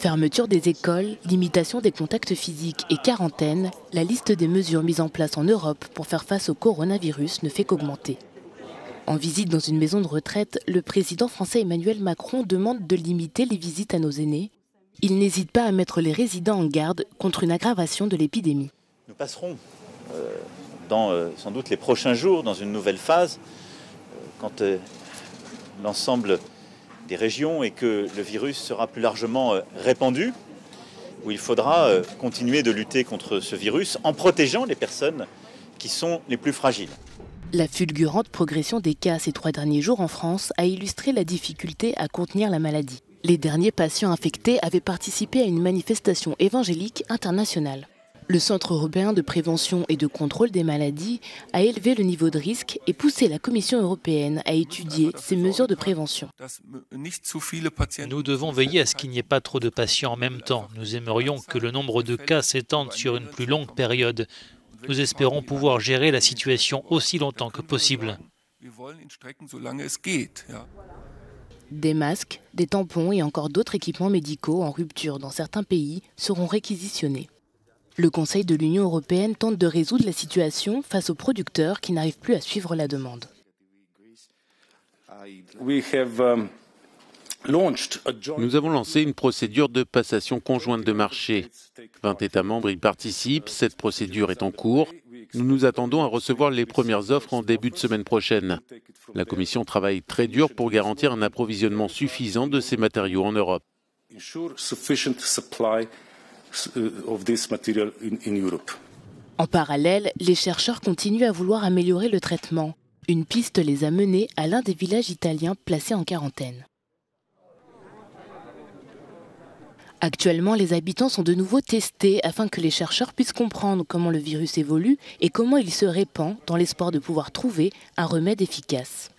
Fermeture des écoles, limitation des contacts physiques et quarantaine, la liste des mesures mises en place en Europe pour faire face au coronavirus ne fait qu'augmenter. En visite dans une maison de retraite, le président français Emmanuel Macron demande de limiter les visites à nos aînés. Il n'hésite pas à mettre les résidents en garde contre une aggravation de l'épidémie. Nous passerons dans sans doute les prochains jours dans une nouvelle phase quand l'ensemble des régions et que le virus sera plus largement répandu, où il faudra continuer de lutter contre ce virus en protégeant les personnes qui sont les plus fragiles. La fulgurante progression des cas ces 3 derniers jours en France a illustré la difficulté à contenir la maladie. Les derniers patients infectés avaient participé à une manifestation évangélique internationale. Le Centre européen de prévention et de contrôle des maladies a élevé le niveau de risque et poussé la Commission européenne à étudier ces mesures de prévention. Nous devons veiller à ce qu'il n'y ait pas trop de patients en même temps. Nous aimerions que le nombre de cas s'étende sur une plus longue période. Nous espérons pouvoir gérer la situation aussi longtemps que possible. Des masques, des tampons et encore d'autres équipements médicaux en rupture dans certains pays seront réquisitionnés. Le Conseil de l'Union européenne tente de résoudre la situation face aux producteurs qui n'arrivent plus à suivre la demande. Nous avons lancé une procédure de passation conjointe de marché. 20 États membres y participent, cette procédure est en cours. Nous nous attendons à recevoir les premières offres en début de semaine prochaine. La Commission travaille très dur pour garantir un approvisionnement suffisant de ces matériaux en Europe. En parallèle, les chercheurs continuent à vouloir améliorer le traitement. Une piste les a menés à l'un des villages italiens placés en quarantaine. Actuellement, les habitants sont de nouveau testés afin que les chercheurs puissent comprendre comment le virus évolue et comment il se répand dans l'espoir de pouvoir trouver un remède efficace.